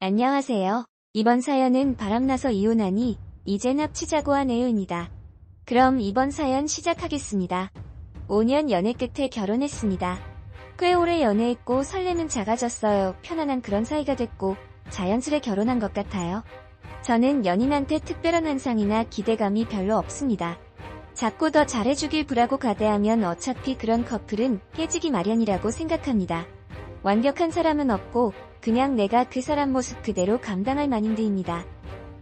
안녕하세요. 이번 사연은 바람나서 이혼하니 이젠 합치자고 한 애유입니다. 그럼 이번 사연 시작하겠습니다. 5년 연애 끝에 결혼했습니다. 꽤 오래 연애했고 설레는 작아졌어요. 편안한 그런 사이가 됐고 자연스레 결혼한 것 같아요. 저는 연인한테 특별한 환상이나 기대감이 별로 없습니다. 자꾸 더 잘해주길 바라고 가대하면 어차피 그런 커플은 깨지기 마련이라고 생각합니다. 완벽한 사람은 없고 그냥 내가 그 사람 모습 그대로 감당할 마인드입니다.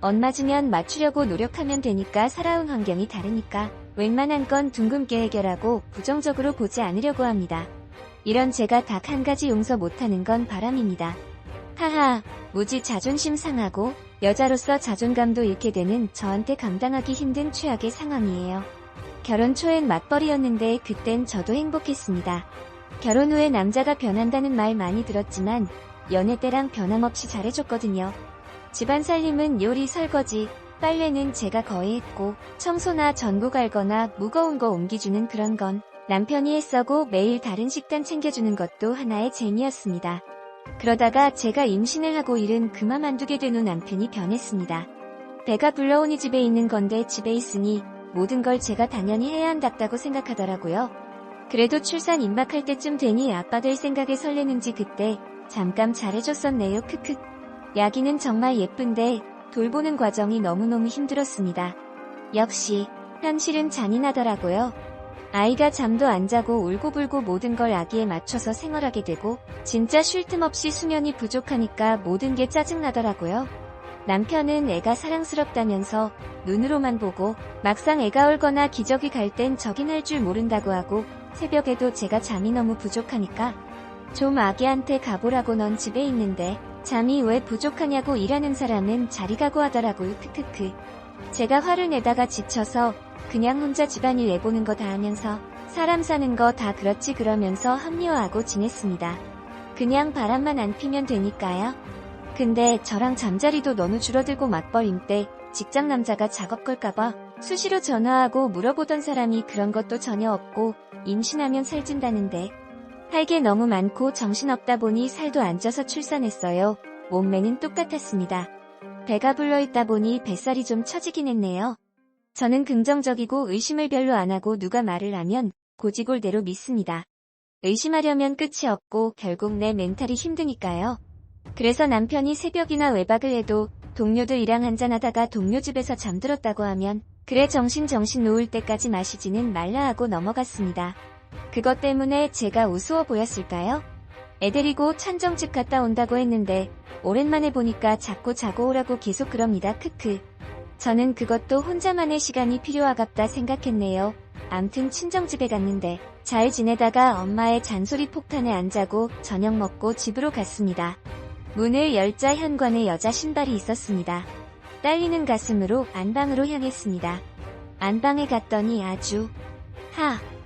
엇맞으면 맞추려고 노력하면 되니까 살아온 환경이 다르니까 웬만한 건 둥근게 해결하고 부정적으로 보지 않으려고 합니다. 이런 제가 딱 한 가지 용서 못하는 건 바람입니다. 하하, 무지 자존심 상하고 여자로서 자존감도 잃게 되는 저한테 감당하기 힘든 최악의 상황이에요. 결혼 초엔 맞벌이였는데 그땐 저도 행복했습니다. 결혼 후에 남자가 변한다는 말 많이 들었지만 연애 때랑 변함없이 잘해줬거든요. 집안 살림은 요리, 설거지, 빨래는 제가 거의 했고 청소나 전구 갈거나 무거운 거 옮기주는 그런 건 남편이 했어고 매일 다른 식단 챙겨주는 것도 하나의 재미였습니다. 그러다가 제가 임신을 하고 일은 그만두게 된 후 남편이 변했습니다. 배가 불러오니 집에 있는 건데 집에 있으니 모든 걸 제가 당연히 해야 한다고 생각하더라고요. 그래도 출산 임박할 때쯤 되니 아빠 될 생각에 설레는지 그때 잠깐 잘해줬었네요. 크크. 야기는 정말 예쁜데 돌보는 과정이 너무너무 힘들었습니다. 역시 현실은 잔인하더라고요. 아이가 잠도 안 자고 울고불고 모든 걸 아기에 맞춰서 생활하게 되고 진짜 쉴 틈 없이 수면이 부족하니까 모든 게 짜증나더라고요. 남편은 애가 사랑스럽다면서 눈으로만 보고 막상 애가 울거나 기저귀 갈 땐 저긴 할 줄 모른다고 하고 새벽에도 제가 잠이 너무 부족하니까 좀 아기한테 가보라고 넌 집에 있는데 잠이 왜 부족하냐고 일하는 사람은 자리 가고 하더라고요. 크크크. 제가 화를 내다가 지쳐서 그냥 혼자 집안일 내보는 거 다 하면서 사람 사는 거 다 그렇지 그러면서 합리화하고 지냈습니다. 그냥 바람만 안 피면 되니까요. 근데 저랑 잠자리도 너무 줄어들고 맞벌임 때 직장 남자가 작업 걸까봐 수시로 전화하고 물어보던 사람이 그런 것도 전혀 없고 임신하면 살찐다는데 할 게 너무 많고 정신없다 보니 살도 안 쪄서 출산했어요. 몸매는 똑같았습니다. 배가 불러있다 보니 뱃살이 좀 처지긴 했네요. 저는 긍정적이고 의심을 별로 안 하고 누가 말을 하면 고지골대로 믿습니다. 의심하려면 끝이 없고 결국 내 멘탈이 힘드니까요. 그래서 남편이 새벽이나 외박을 해도 동료들이랑 한잔하다가 동료 집에서 잠들었다고 하면 그래 정신 놓을 때까지 마시지는 말라 하고 넘어갔습니다. 그것 때문에 제가 우스워 보였을까요? 애 데리고 친정집 갔다 온다고 했는데 오랜만에 보니까 자꾸 자고 오라고 계속 그럽니다. 크크. 저는 그것도 혼자만의 시간이 필요하갑다 생각했네요. 암튼 친정집에 갔는데 잘 지내다가 엄마의 잔소리 폭탄에 안 자고 저녁 먹고 집으로 갔습니다. 문을 열자 현관에 여자 신발이 있었습니다. 딸리는 가슴으로 안방으로 향했습니다. 안방에 갔더니 아주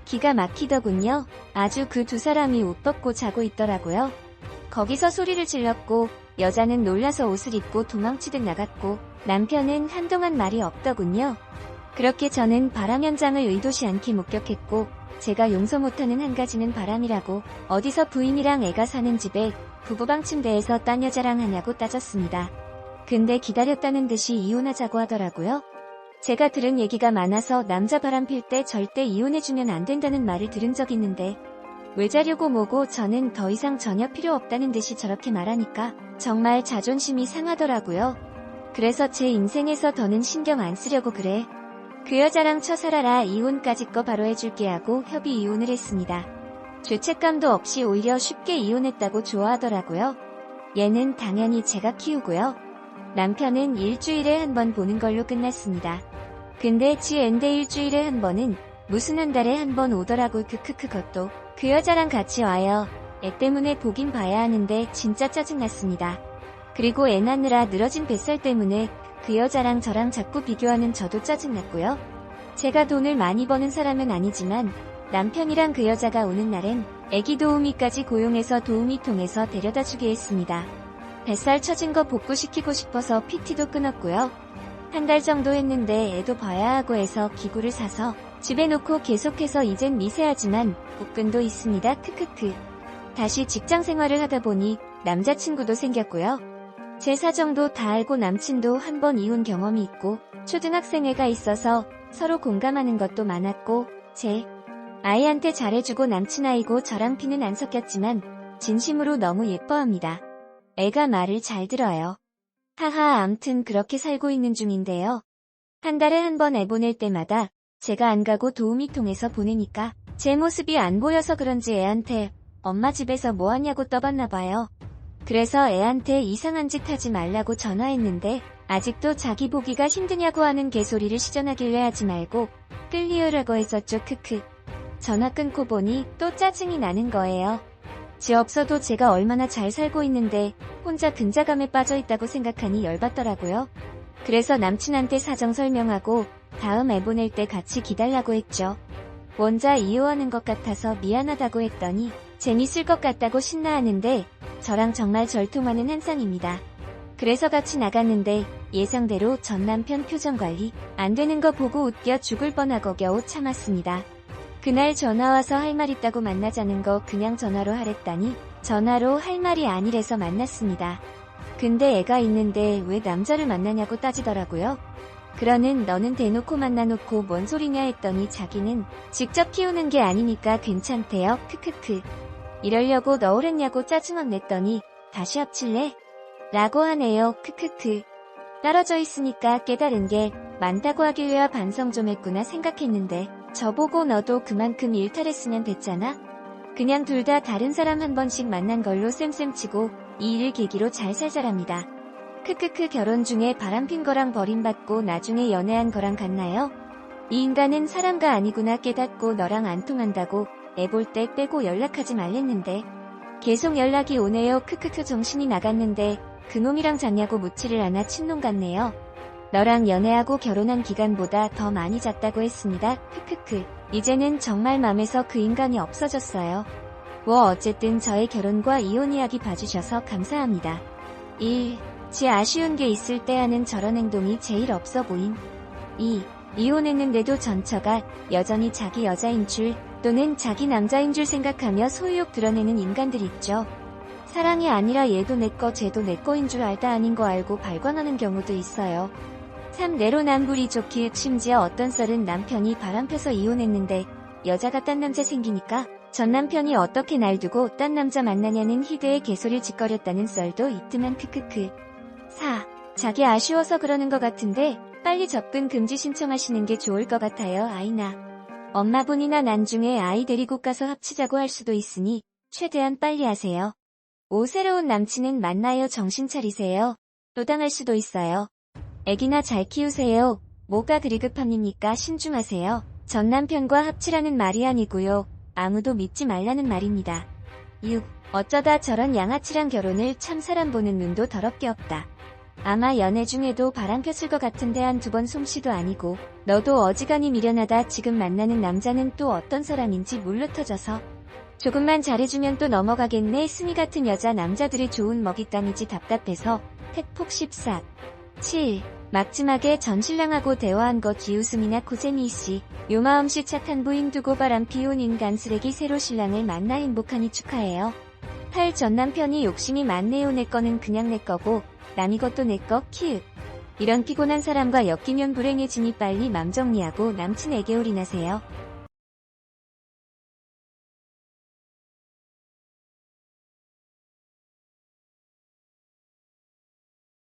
기가 막히더군요. 아주 그 두 사람이 옷 벗고 자고 있더라고요. 거기서 소리를 질렀고 여자는 놀라서 옷을 입고 도망치듯 나갔고 남편은 한동안 말이 없더군요. 그렇게 저는 바람 현장을 의도치 않게 목격했고 제가 용서 못하는 한 가지는 바람이라고 어디서 부인이랑 애가 사는 집에 부부방 침대에서 딴 여자랑 하냐고 따졌습니다. 근데 기다렸다는 듯이 이혼하자고 하더라고요. 제가 들은 얘기가 많아서 남자 바람 필 때 절대 이혼해주면 안 된다는 말을 들은 적 있는데 왜 자려고 뭐고 저는 더 이상 전혀 필요 없다는 듯이 저렇게 말하니까 정말 자존심이 상하더라고요. 그래서 제 인생에서 더는 신경 안 쓰려고 그래. 그 여자랑 처살아라 이혼까지 거 바로 해줄게 하고 협의 이혼을 했습니다. 죄책감도 없이 오히려 쉽게 이혼했다고 좋아하더라고요. 얘는 당연히 제가 키우고요. 남편은 일주일에 한 번 보는 걸로 끝났습니다. 근데 지엔데 일주일에 한 번은 무슨 한 달에 한 번 오더라고. 크크크. 그것도 그 여자랑 같이 와요. 애 때문에 보긴 봐야 하는데 진짜 짜증났습니다. 그리고 애 낳느라 늘어진 뱃살 때문에 그 여자랑 저랑 자꾸 비교하는 저도 짜증났고요. 제가 돈을 많이 버는 사람은 아니지만 남편이랑 그 여자가 오는 날엔 애기 도우미까지 고용해서 도우미 통해서 데려다 주게 했습니다. 뱃살 처진 거 복구시키고 싶어서 PT도 끊었고요. 한 달 정도 했는데 애도 봐야 하고 해서 기구를 사서 집에 놓고 계속해서 이젠 미세하지만 복근도 있습니다. 크크크. 다시 직장 생활을 하다 보니 남자친구도 생겼고요. 제 사정도 다 알고 남친도 한 번 이혼 경험이 있고 초등학생 애가 있어서 서로 공감하는 것도 많았고 제 아이한테 잘해주고 남친 아이고 저랑 피는 안 섞였지만 진심으로 너무 예뻐합니다. 애가 말을 잘 들어요. 하하 암튼 그렇게 살고 있는 중인데요. 한 달에 한 번 애 보낼 때마다 제가 안 가고 도우미 통해서 보내니까 제 모습이 안 보여서 그런지 애한테 엄마 집에서 뭐하냐고 떠봤나 봐요. 그래서 애한테 이상한 짓 하지 말라고 전화했는데 아직도 자기 보기가 힘드냐고 하는 개소리를 시전하길래 하지 말고 끌리으라고 했었죠. 크크. 전화 끊고 보니 또 짜증이 나는 거예요. 지 없어도 제가 얼마나 잘 살고 있는데 혼자 근자감에 빠져있다고 생각하니 열받더라고요. 그래서 남친한테 사정 설명하고 다음 애 보낼 때 같이 기달라고 했죠. 원자 이효하는 것 같아서 미안하다고 했더니 재밌을 것 같다고 신나하는데 저랑 정말 절통하는 한상입니다. 그래서 같이 나갔는데 예상대로 전 남편 표정 관리 안 되는 거 보고 웃겨 죽을 뻔하고 겨우 참았습니다. 그날 전화와서 할 말 있다고 만나자는 거 그냥 전화로 하랬다니 전화로 할 말이 아니래서 만났습니다. 근데 애가 있는데 왜 남자를 만나냐고 따지더라고요. 그러는 너는 대놓고 만나놓고 뭔 소리냐 했더니 자기는 직접 키우는 게 아니니까 괜찮대요. 크크크. 이러려고 넣으랬냐고 짜증만 냈더니 다시 합칠래? 라고 하네요. 크크크. 떨어져 있으니까 깨달은 게 많다고 하길래야 반성 좀 했구나 생각했는데 저보고 너도 그만큼 일탈했으면 됐잖아? 그냥 둘 다 다른 사람 한 번씩 만난 걸로 쌤쌤치고 이 일을 계기로 잘 살자랍니다. 크크크. 결혼 중에 바람핀 거랑 버림받고 나중에 연애한 거랑 같나요? 이 인간은 사람가 아니구나 깨닫고 너랑 안 통한다고 애 볼 때 빼고 연락하지 말랬는데 계속 연락이 오네요. 크크크. 정신이 나갔는데 그놈이랑 잤냐고 묻지를 않아 친놈 같네요. 너랑 연애하고 결혼한 기간보다 더 많이 잤다고 했습니다. 크크크. 이제는 정말 맘에서 그 인간이 없어졌어요. 어쨌든 저의 결혼과 이혼 이야기 봐주셔서 감사합니다. 1. 지 아쉬운 게 있을 때 하는 저런 행동이 제일 없어 보임. 2. 이혼했는데도 전처가 여전히 자기 여자인 줄 또는 자기 남자인 줄 생각하며 소유욕 드러내는 인간들 있죠. 사랑이 아니라 얘도 내꺼 쟤도 내꺼인 줄 알다 아닌 거 알고 발광하는 경우도 있어요. 3. 내로남불이좋기. 심지어 어떤 썰은 남편이 바람펴서 이혼했는데 여자가 딴 남자 생기니까 전 남편이 어떻게 날 두고 딴 남자 만나냐는 희대의 개소리를 짓거렸다는 썰도 있더만. 크크크. 4. 자기 아쉬워서 그러는 것 같은데 빨리 접근 금지 신청하시는 게 좋을 것 같아요. 아이나 엄마분이나 나중에 아이 데리고 가서 합치자고 할 수도 있으니 최대한 빨리 하세요. 5. 새로운 남친은 만나요. 정신 차리세요. 또 당할 수도 있어요. 애기나 잘 키우세요. 뭐가 그리 급합니까? 신중하세요. 전 남편과 합치라는 말이 아니고요. 아무도 믿지 말라는 말입니다. 6. 어쩌다 저런 양아치랑 결혼을. 참 사람 보는 눈도 더럽게 없다. 아마 연애 중에도 바람 폈을 것 같은데 한두 번 솜씨도 아니고 너도 어지간히 미련하다. 지금 만나는 남자는 또 어떤 사람인지 물러터져서 조금만 잘해주면 또 넘어가겠네. 순이 같은 여자 남자들이 좋은 먹잇감이지 답답해서 택폭 14. 7. 막짐하게 전신랑하고 대화한 것 기웃음이나 코재미씨. 요마음씨 착한 부인 두고 바람 피운 인간 쓰레기. 새로 신랑을 만나 행복하니 축하해요. 8. 전 남편이 욕심이 많네요. 내 거는 그냥 내 거고 남이 것도 내 거. 키읔. 이런 피곤한 사람과 엮이면 불행해지니 빨리 맘 정리하고 남친에게 올인하세요.